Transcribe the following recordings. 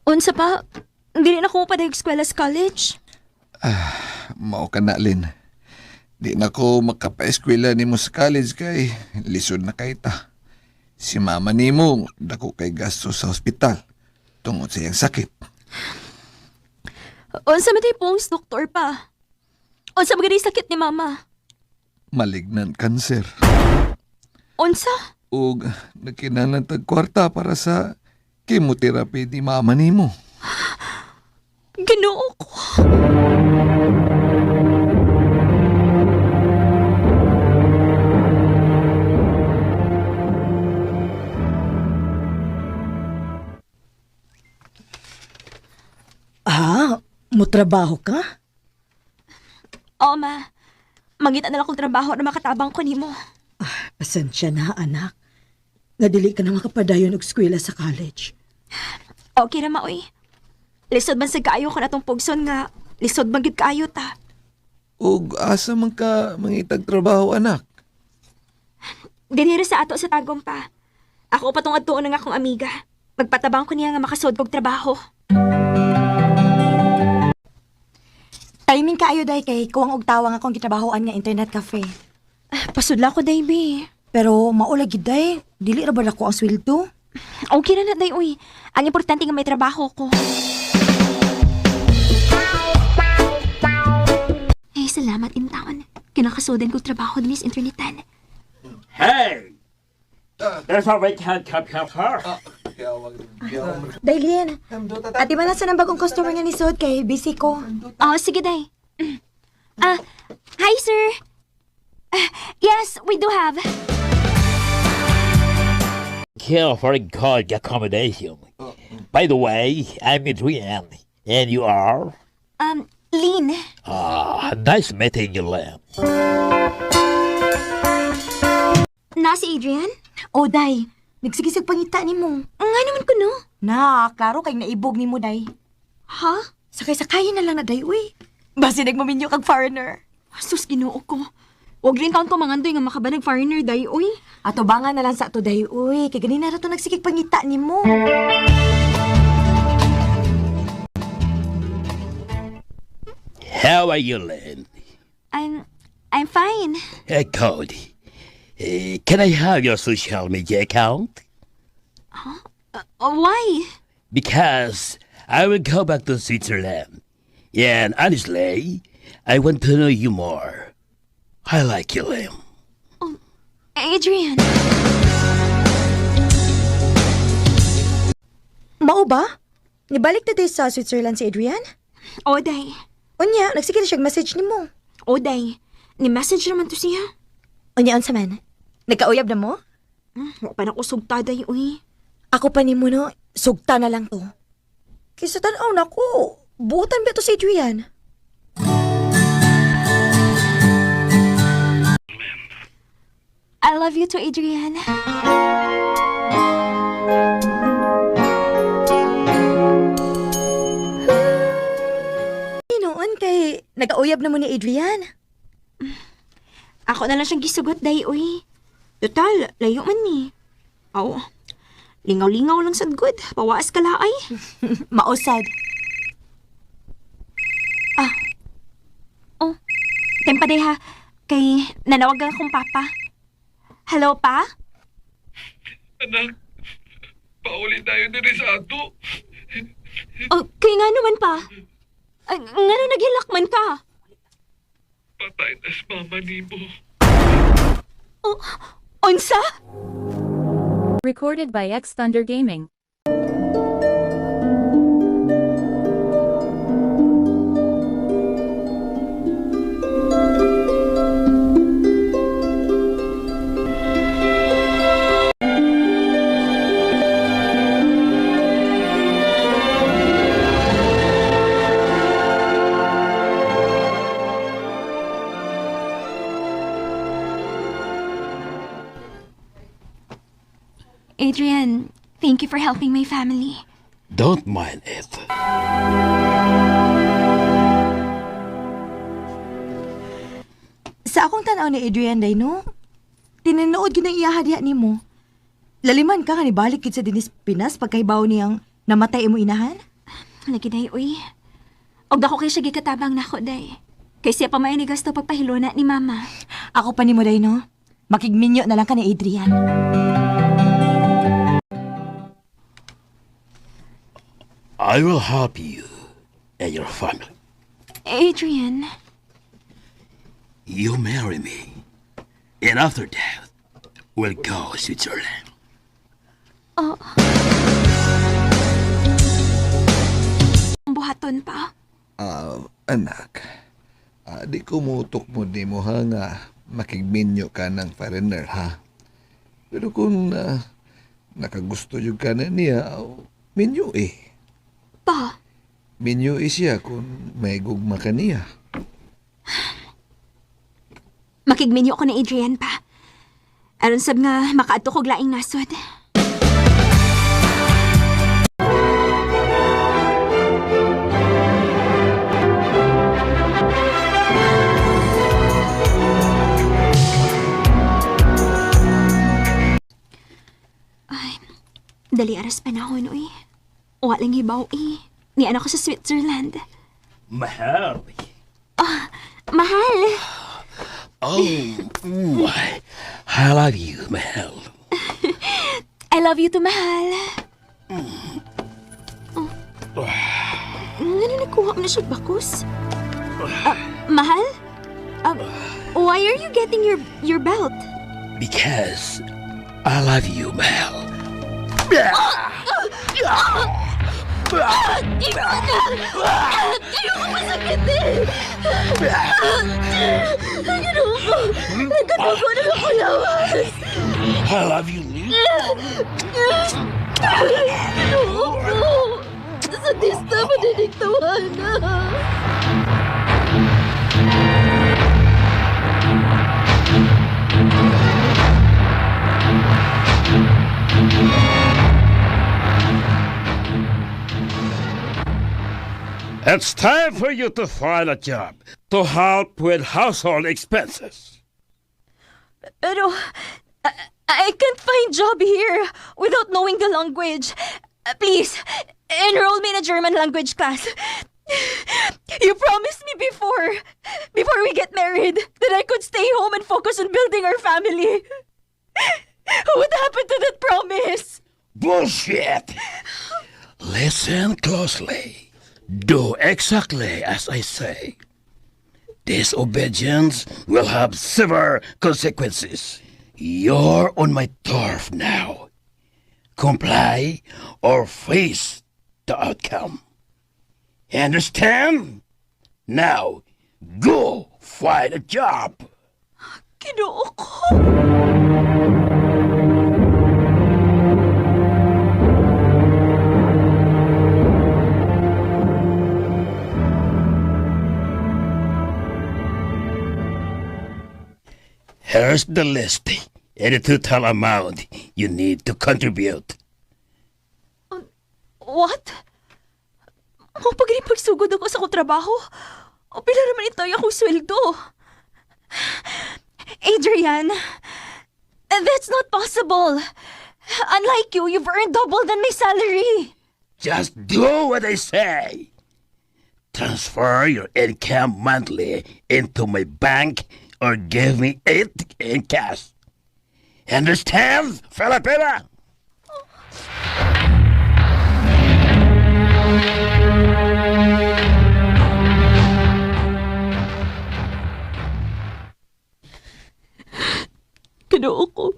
Unsa pa? Dili na ko padayog eskwela sa college. Mao ka na, Lin. Di na ko makapaeskwela ni mo sa college kay lisod na kay ta. Si mama ni mo, dako kay gasto sa ospital tungod sa iyang sakit. Unsa man tay pong doktor pa? Unsa ba gani sakit ni mama? Malignant cancer. Unsa? Ug nagkinahanglan tag kwarta para sa chemotherapy ni mama ni mo. Ginoo ko. Mutrabaho ka? Oo, ma. Mangita na lang kong trabaho na makatabang ko nimo. Pasensya na, anak. Nadili ka na makapadayon og eskwela sa college. Okay na, maoy. Lisod man sa kaayo ko na tong pugson nga. Lisod man gid kaayo ta. Ug asa man ka mangitag trabaho, anak? Dinira sa ato sa tagom pa. Ako pa tong adtuon ng akong amiga. Magpatabang ko niya nga makasod kog trabaho. Timing kaayo day kay kuwang og tawang akong gitrabahoan nga internet cafe. Pasudla ko, day, be. Pero maula gid day, dili ra ba ako ang sweldo? Okay na na, day, uy. Ang importante nga may trabaho ko. Eh, salamat in taon. Kinakasodan kong trabaho din sa internetan. Hey! There's a red hand cup here. Daylin, ati man sa nang bagong customer nga ni Sod kay busy ko. Oh, sige, day. Hi, sir. Yes, we do have. Care for a good accommodation. By the way, I'm Adrian. And you are? Lynn. Nice meeting you, Len. Si Adrian? O day, nagsigisig pangita nimo. Nga naman ko, no? Na, klaro kay naibog nimo day. Ha? Sakay-sakayin na lang na day, uy. Basi nagmaminyo kag foreigner. Sus, ginoo ko. Huwag rin taon ko mangandoy nga makabanag foreigner, day, uy. Atubangan na lang sa to day, uy. Kay ganina ra to nagsigig pangita nimo. How are you, Len? I'm fine. Cody. Can I have your social media account? Why? Because I will go back to Switzerland. And honestly, I want to know you more. I like you, Len. Adrian. Mao ba? Nibalik na day sa Switzerland si Adrian? O, day. Unya, nagsige na siya message nimo. O, day. Ni-message naman to siya. Unya, unsa man? Nagkauyab na mo? Wa pa na ko sugta, day, uy. Ako pa nimo no, sugta na lang to. Kisa tanaw na ko, buutan ba to si Adrian? I love you too, Adrian. Noon kay nagkauyab na mo ni Adrian. Ako na lang siyang gisugot, day, uy. Total, layo man ni. Aw, lingaw-lingaw lang sad good. Pawaas ka laay. Mausad. Oh, tempa day ha. Kay nanawagan akong papa. Hello, pa? Anak, pauli tayo din sa ato. Oh, kay nga naman pa. Nga na naghilakman ka. Patay na si mama ni mo. Oh, unsa? Recorded by X Thunder Gaming. Adrian, thank you for helping my family. Don't mind it. Sa akong tanaw ni Adrian day no, tinanood ko ng iyahadya ni mo. Laliman ka nga ni balik kit sa dinis Pinas pagkaibaw niyang namatay mo inahan? Lagi day, uy. Og dako kay siya gikatabang nako day. Kay siya pa may ni gasto pagpahilona ni mama. Ako pa ni mo day, no? Makigminyo na lang ka ni Adrian. I will help you and your family. Adrian, You marry me. And after that, we'll go Switzerland. buhaton pa. Anak, di ko mutok mo di mo ha nga makigminyo ka ng foreigner ha. Pero kung nakagusto yung ka na niya, minyo eh. Pa, Minyo eh siya kung may gugma ka niya. makigminyo ko ni Adrian pa. Aron sab nga makaadto kog laing nasod. Ay, dali aras panahon, uy. Walang hibaw, eh. Ni anak ko sa Switzerland. Mahal. Mahal! Oh, I love you, Mahal. I love you too, mahal. Ano nakuha mo na siya bakos? Mahal? Why are you getting your belt? Because I love you, Mahal. I love you, Lee. Sa dista mo diniktawan na. It's time for you to find a job to help with household expenses. Pero, I can't find job here without knowing the language. Please, enroll me in a German language class. You promised me before we get married, that I could stay home and focus on building our family. What happened to that promise? Bullshit! Listen closely. Do exactly as I say. Disobedience will have severe consequences. You're on my turf now. Comply or face the outcome. Understand? Now, go find a job. Kinuo ko. Here's the list and the total amount you need to contribute. What? Mo pagini pagsugod ako sa kong trabaho? O pila naman ito akong sweldo? Adrian, that's not possible. Unlike you, you've earned double than my salary. Just do what I say. Transfer your income monthly into my bank or give me it in cash. Understand, Filipina? Kinuo ko.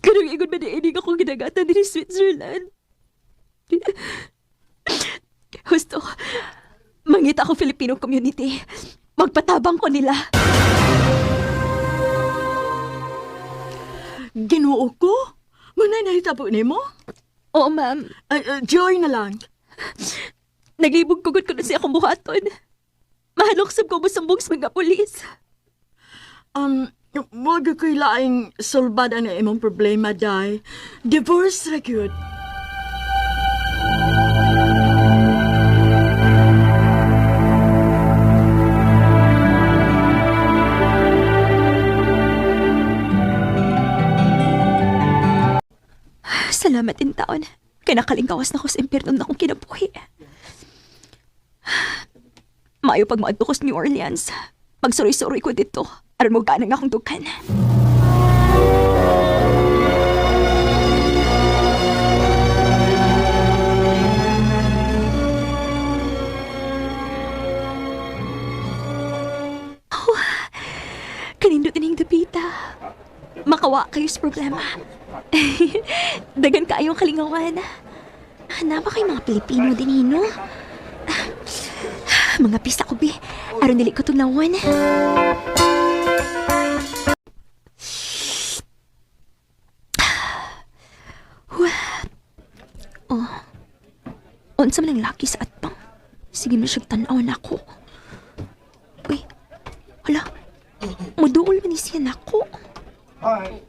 Kanang ingon ba na inig akong ginagatan din sa Switzerland? Gusto, mangita ako Filipino community. Magpatabang ko nila. Ginoo ko? Muna nahitabo ni mo? Oo, ma'am. Joy na lang. Naglibog kugot ko na siya akong buhaton. Mahalok sab ko musambong sa mga pulis. Wag ako'y laing solbada na imong problema, day. Divorce ra gyud. Salamat in taon. Kaya nakalingkawas na ko sa impyerno na akong kinabuhi. Maayo pag maadto ko sa New Orleans. Magsuroy-suroy ko dito. Aron mo ganang akong dukan. Kanindot ining dapita. Makawa kayo sa problema. Dagan kaayong kalingawan. Hanapa kay mga Pilipino din, Hino. Mga pista ko, be. Aron dili ko tugnawan. Oh. Unsa man ang laki sa atbang. Sige mo siyang tanaw na ako. Uy. Hala. Muduol man ni siya na ako. Hi.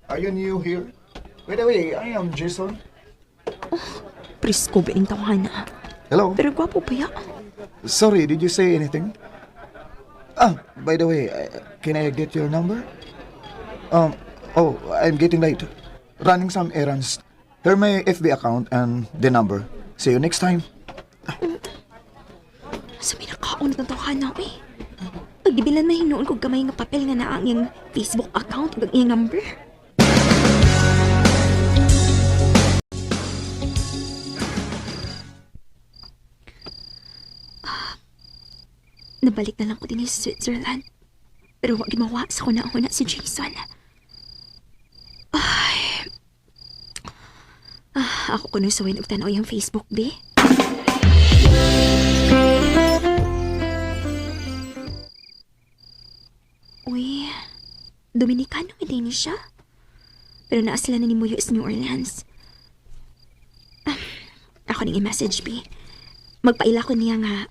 Are you new here? By the way, I am Jason. Presko ba yung tawahan na? Hello. Pero gwapo pa ya. Sorry, did you say anything? By the way, can I get your number? I'm getting late. Running some errands. Here my FB account and the number. See you next time. Sa may nakaunod ng tawahan na, uy. Pagdibilan na hinuon ko gamay nga papel nga na ang iyang Facebook account ug iyang number. Nabalik na lang ko din sa Switzerland. Pero wag gimawa sa kuna-una si Jason. Ay. Ako kuno sa og tanaw yung Facebook, be. Uy, Dominicano hindi siya. Pero naa sila na ni Muyo sa New Orleans. Ako nang i-message, be. Magpaila ko niya nga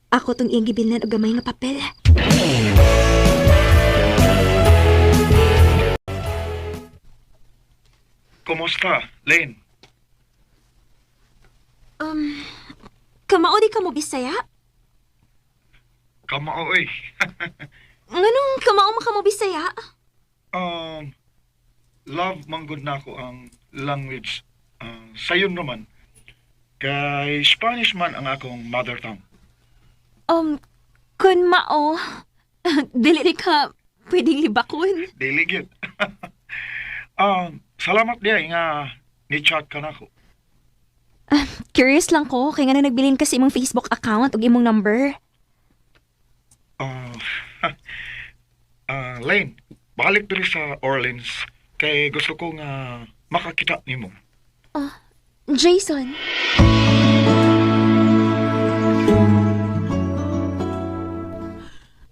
ako tong iyang gibilnan og gamay nga papel. Kumusta, Lane? Kamao di ka mo Bisaya? Kamao eh. Nganong kamao man ka mo Bisaya? Love manggod na ako ang language. Sayon naman. Kay Spanish man ang akong mother tongue. Kun mao, dili ka pwedeng libakon. Dili gyud. Salamat diya nga ni-chat ka na ako. Curious lang ko, kaya nga na nagbilin ka sa imong Facebook account ug imong number. Lane, balik diri sa Orleans kay gusto ko nga makakita nimo. Jason.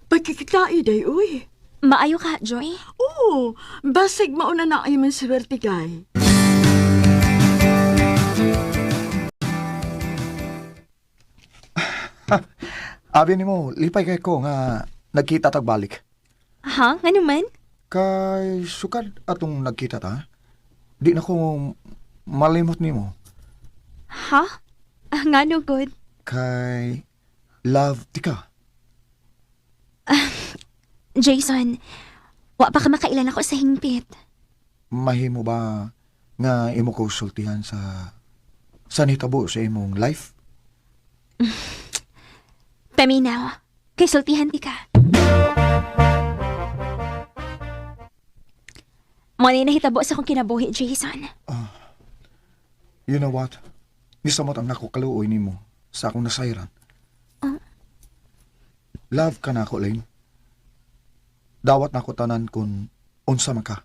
Pagkikitai day, uy. Maayo ka, Joy? Oo, basig mauna na ay man swerte kay. Abi ni mo, lipay kay ko nga nagkita tagbalik. Ha? Nga naman? Kay sukad atong nagkita ta. Di na ko malimot ni mo. Ha? Nga no, good. Kay love di ka. Jason, wa pa ka makailan ako sa hingpit. Mahimo ba nga imo ko sultihan sa nitabo sa imong life? Paminaw, kay sultihan di ka. Muna nahitabo sa akong kinabuhi, Jason. You know what? Nisamot ang nako kaluoy nimo sa akong nasayran. Love ka na ako, Lane. Dawat na ako tanan kung unsa man ka.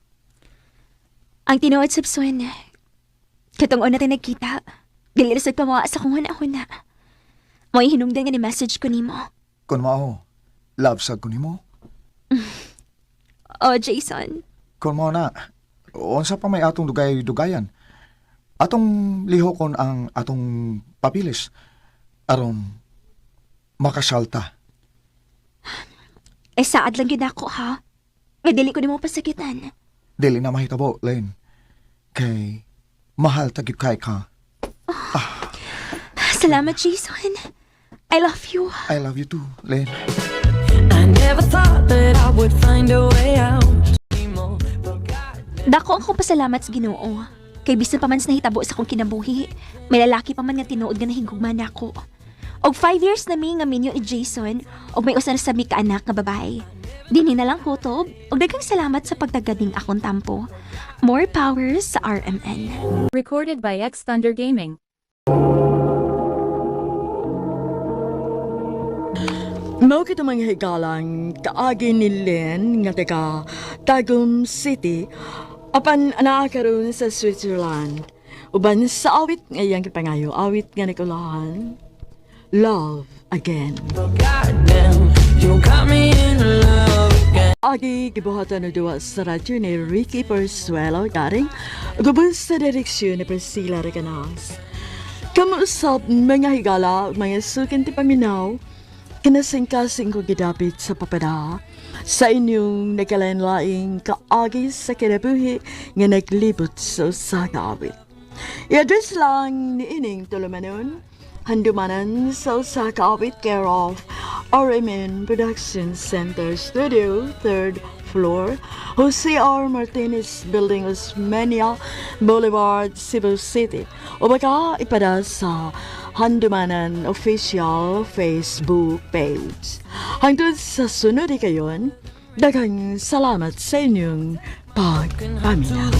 Ang tinuod subson, katong una tayo nagkita, galilisod pa mga sa kong huna-huna. Mo'y hinungdan nga ni message ko nimo. Kung mao, love sad ko nimo. Oh, Jason. Kung mao na, unsa pa may atong dugay-dugayan. Atong lihokon ang atong papilis. Aron makasalta. Saad lang yun ako, ha? Nga dili ko nimo pasakitan. Dili na mahitabo, Lane. Kay mahal tagip kay ka. Salamat, Jason. I love you. I love you too, Lane. I never thought that I would find a way out. Dako akong pasalamat sa Ginoo. Kay bisan pa man sa nahitabo sa kong kinabuhi, may lalaki pa man nga tinuod nga nahigugman ako. Og 5 years na mi nga minyo ni Jason, og may usa na sa mi ka anak nga babae. Dini na lang kutob, og daghang salamat sa pagtagading akong tampo. More power sa RMN. Recorded by X Thunder Gaming. Mao kita mga higalang kaagi ni Len nga taga Tagum City apan naakaroon sa Switzerland. Uban sa awit ngayang kipangayo, awit nga nikulahan. Love again. Agi gibuhatan na duwa sa radyo ni Ricky Persuelo daring gubos sa direksyon ni Priscilla Reganas. Kamusap mga higala, mga sukin ti paminaw, kinasing-kasing ko gidapit sa papada sa inyong nagkalain-laing kaagi sa kinabuhi nga naglibot sa usagawit. I-address lang ni Ining Tulumanon, handumanan sa usagawit care of RMN Production Center Studio, 3rd floor, Jose R. Martinez Building, Osmeña Boulevard, Cebu City. O baka ipada sa Handumanan Official Facebook page. Hangtod sa sunod kayon, daghang salamat sa inyong pagpaminaw.